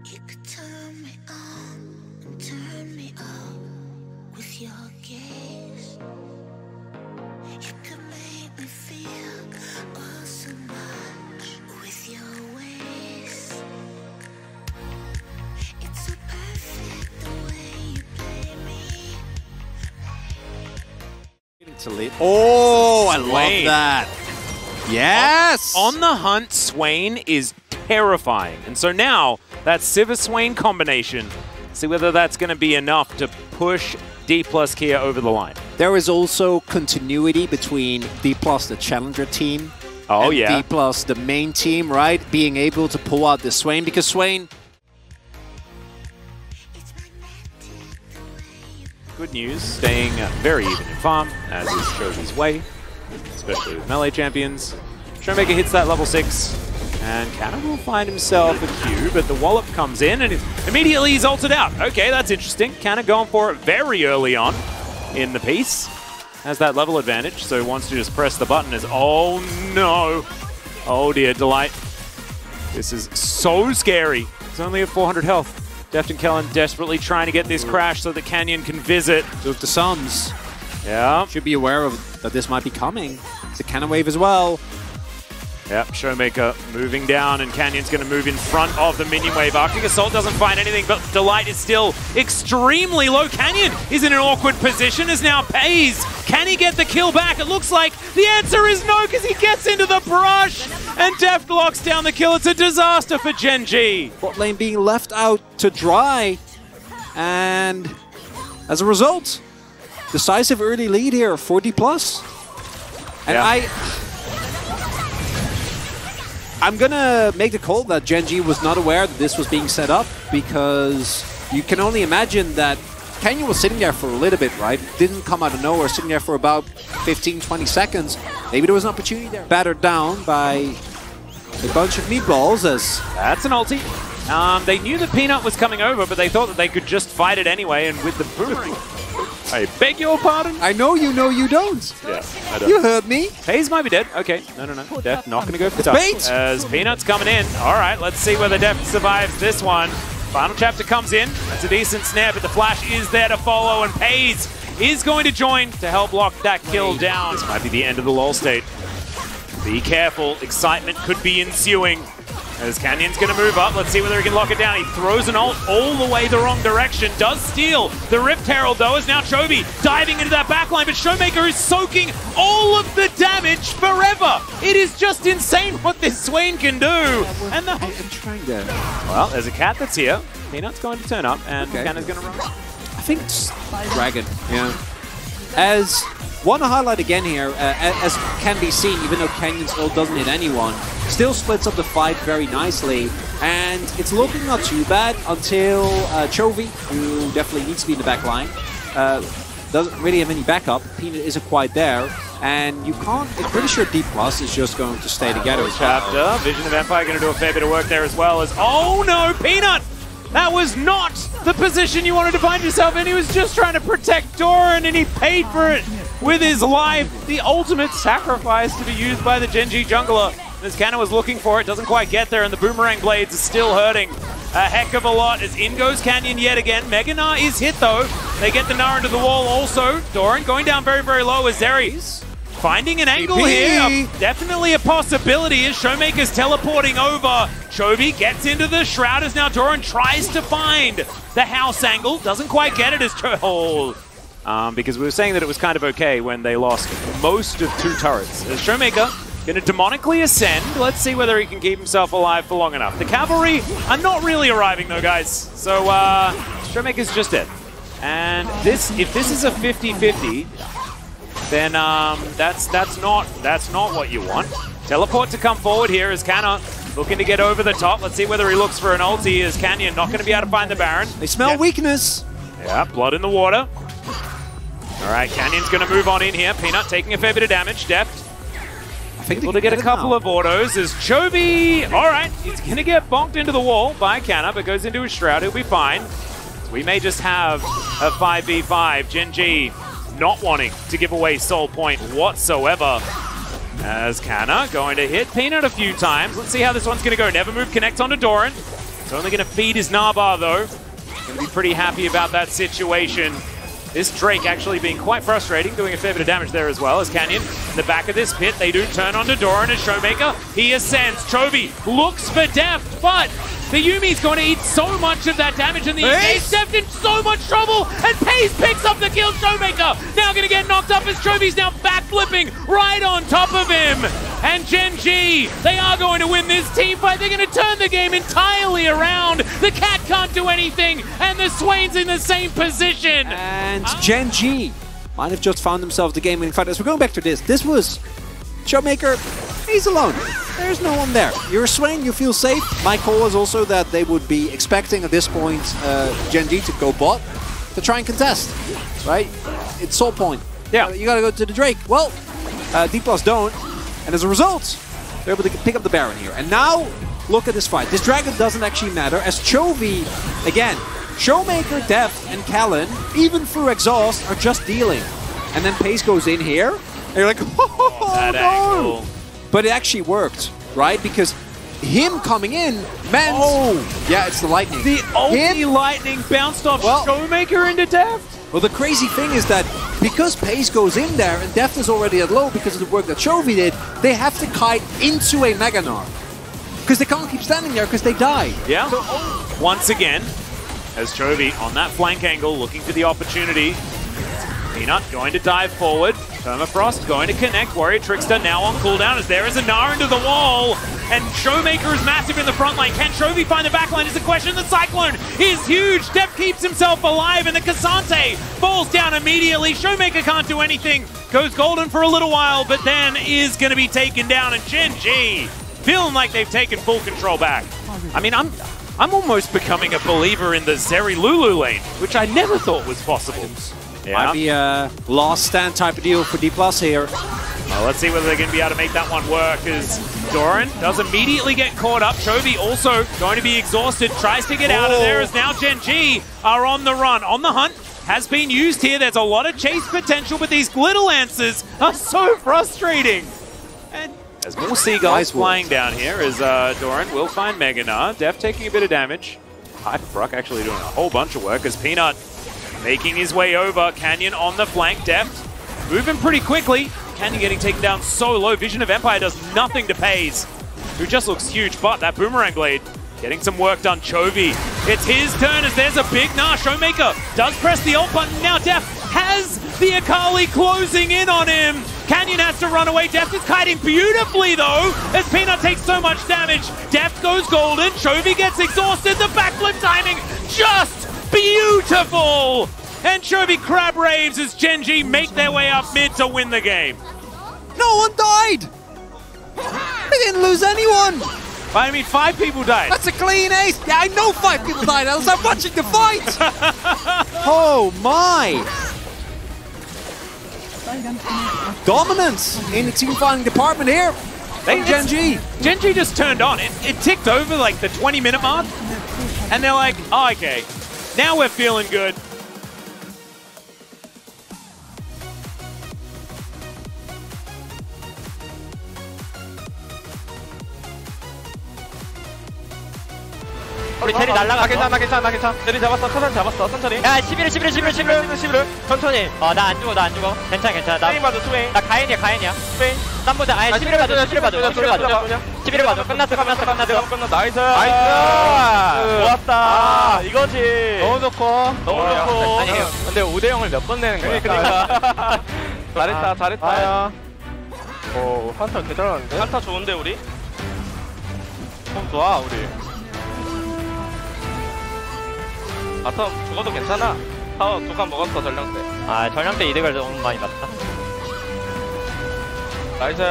You could turn me on and turn me off with your gaze. You could make me feel oh so much with your ways. It's so perfect the way you play me. To lead. Oh, I love that. Yes! On the hunt, Swain is terrifying. And so now, that Sivir-Swain combination, see whether that's going to be enough to push D plus Kia over the line. There is also continuity between D plus the challenger team and D plus the main team, right? Being able to pull out the Swain, because Swain... Good news, staying very even in farm, as is Chovy's way, especially with melee champions. Showmaker hits that level 6, and Cannon will find himself a Q, but the wallop comes in, and immediately he's ulted out. Okay, that's interesting. Cannon going for it very early on in the piece. Has that level advantage, so he wants to just press the button as, oh no! Oh dear, Delight. This is so scary. He's only at 400 health. Deft and Kellen desperately trying to get this crash so that Canyon can visit. So the Suns should be aware of that this might be coming. It's a cannon wave as well. Yep, Showmaker moving down, and Canyon's going to move in front of the minion wave. Arctic Assault doesn't find anything, but Delight is still extremely low. Canyon is in an awkward position as now Pays. Can he get the kill back? It looks like the answer is no, because he gets into the brush, and Deft locks down the kill. It's a disaster for Gen G. Bot lane being left out to dry, and as a result, decisive early lead here, 40 plus. And I'm gonna make the call that Gen G was not aware that this was being set up, because you can only imagine that Canyon was sitting there for a little bit, right? Didn't come out of nowhere, sitting there for about 15-20 seconds. Maybe there was an opportunity there. Battered down by a bunch of meatballs as... That's an ulti. They knew that Peanut was coming over, but they thought that they could just fight it anyway, and with the boomerang... I beg your pardon? I know you don't. Yeah, I don't. You heard me. Hayes might be dead. Okay, no. Deft not going to go for the touch. As Peanut's coming in. All right, let's see whether Deft survives this one. Final chapter comes in. That's a decent snare, but the flash is there to follow, and Pays is going to join to help lock that kill down. This might be the end of the lull state. Be careful. Excitement could be ensuing. As Canyon's going to move up, let's see whether he can lock it down. He throws an ult all the way the wrong direction. Does steal the Rift Herald, though, as now Chovy diving into that backline. But Showmaker is soaking all of the damage forever. It is just insane what this Swain can do. And the... I'm trying to... Well, there's a cat that's here. Peanut's going to turn up, and Cannon's going to run. I think it's Dragon, As one highlight again here, as can be seen, even though Canyon's ult doesn't hit anyone, still splits up the fight very nicely, and it's looking not too bad until Chovy, who definitely needs to be in the back line, doesn't really have any backup. Peanut isn't quite there, and you can't... I'm pretty sure D plus is just going to stay together. Chapter, Vision of Empire going to do a fair bit of work there as well as... Oh no, Peanut! That was not the position you wanted to find yourself in. He was just trying to protect Doran, and he paid for it with his life. The ultimate sacrifice to be used by the Gen G jungler. As Cannon was looking for it, doesn't quite get there, and the boomerang blades are still hurting a heck of a lot. As in goes Canyon yet again. Mega Gnar is hit though. They get the Gnar into the wall also. Doran going down very, very low as Zeri's finding an angle here. Definitely a possibility as Showmaker's teleporting over. Chovy gets into the Shroud as now Doran tries to find the house angle. Doesn't quite get it as because we were saying that it was kind of okay when they lost most of 2 turrets. As Showmaker going to demonically ascend. Let's see whether he can keep himself alive for long enough. The cavalry are not really arriving though, guys. So Showmaker's just dead. And if this is a 50-50, then that's not what you want. Teleport to come forward here as Canna looking to get over the top. Let's see whether he looks for an ulti as Canyon not going to be able to find the Baron. They smell weakness. Yeah, blood in the water. All right, Canyon's going to move on in here. Peanut taking a fair bit of damage. Deft able to get a couple of autos as Chovy, all right, he's going to get bonked into the wall by Canna, but goes into his Shroud. He'll be fine. We may just have a 5v5. Gen G not wanting to give away soul point whatsoever. As Canna going to hit Peanut a few times. Let's see how this one's going to go. Never move connects onto Doran. It's only going to feed his Narbar, though. Going to be pretty happy about that situation. This Drake actually being quite frustrating, doing a fair bit of damage there as well as Canyon. In the back of this pit, they do turn onto Doran as Showmaker. He ascends. Chovy looks for depth, but the Yumi's going to eat so much of that damage, and the Ace Deft in so much trouble, and Pace picks up the kill. Showmaker now going to get knocked up as Chovy's now backflipping right on top of him. And Gen G, they are going to win this team fight. They're going to turn the game entirely around. The Cat can't do anything, and the Swain's in the same position. And Gen G might have just found themselves the game. In fact, as we're going back to this was Showmaker. He's alone. There's no one there. You're a Swain, you feel safe. My call was also that they would be expecting at this point Gen G to go bot to try and contest, right? It's soul point. Yeah. You gotta go to the Drake. Well, D+ don't. And as a result, they're able to pick up the Baron here. And now, look at this fight. This Dragon doesn't actually matter, as Chovy, again, Showmaker, Deft, and Callan, even through exhaust, are just dealing. And then Pace goes in here, and you're like, oh, that no! angle. But it actually worked, right? Because him coming in meant... Oh! Yeah, it's the lightning. The ulti lightning bounced off Showmaker into Deft. Well, the crazy thing is that because Pace goes in there and Deft is already at low because of the work that Chovy did, they have to kite into a Mega Gnar. Because they can't keep standing there because they die. Yeah. So, once again, as Chovy on that flank angle looking for the opportunity. Peanut going to dive forward. Permafrost going to connect. Warrior Trickster now on cooldown as there is a Gnar into the wall. And Showmaker is massive in the front line. Can Chovy find the back line is the question. The Cyclone is huge. Deft keeps himself alive and the Cassante falls down immediately. Showmaker can't do anything. Goes golden for a little while, but then is going to be taken down. And Gen G feeling like they've taken full control back. I mean, I'm almost becoming a believer in the Zeri Lulu lane, which I never thought was possible. Yeah. Might be a last stand type of deal for D+ here. Well, let's see whether they're going to be able to make that one work, as Doran does immediately get caught up. Chovy also going to be exhausted, tries to get out of there, as now Gen G are on the run. On the hunt has been used here. There's a lot of chase potential, but these little answers are so frustrating. And as more Seagulls flying down here, as Doran will find Mega Gnar. Deft taking a bit of damage. Hyperbruck actually doing a whole bunch of work, as Peanut making his way over. Canyon on the flank. Deft moving pretty quickly. Canyon getting taken down so low. Vision of Empire does nothing to Paze, who just looks huge, but that Boomerang Blade getting some work done. Chovy, it's his turn as there's a big Gnar. Showmaker does press the ult button. Now Deft has the Akali closing in on him. Canyon has to run away. Deft is kiting beautifully though, as Peanut takes so much damage. Deft goes golden. Chovy gets exhausted. The backflip timing just beautiful! And Chovy crab raves as Gen G make their way up mid to win the game. No one died! They didn't lose anyone! I mean, 5 people died. That's a clean ace! Yeah, I know 5 people died, else I'm watching the fight! Oh my! Dominance in the team fighting department here. Gen G. Gen G just turned on. It ticked over like the 20-minute mark. And they're like, oh, okay. Now we're feeling good. 우리 제리 날라가. 나 괜찮아. 제리 잡았어. 카산 잡았어. 천천히. 야, 11. 천천히. 나 안 죽어. 괜찮아. 나 스웨인 봐줘, 스웨인. 나 가인이야. 스웨인. 땀 보자. 아니, 11을 봐줘. 11을 봐줘. 끝났어. 나이스. 좋았다. 이거지. 너무 좋고. 아니, 근데 5대0을 몇 번 내는 거야? 그러니까. 잘했다. 한타 개잘하는데? 한타 좋은데, 우리? 좋아, 우리. 바텀 죽어도 괜찮아. 타워 2칸 먹었어, 전령 때. 전령 때 이득을 너무 많이 봤다. 나이스.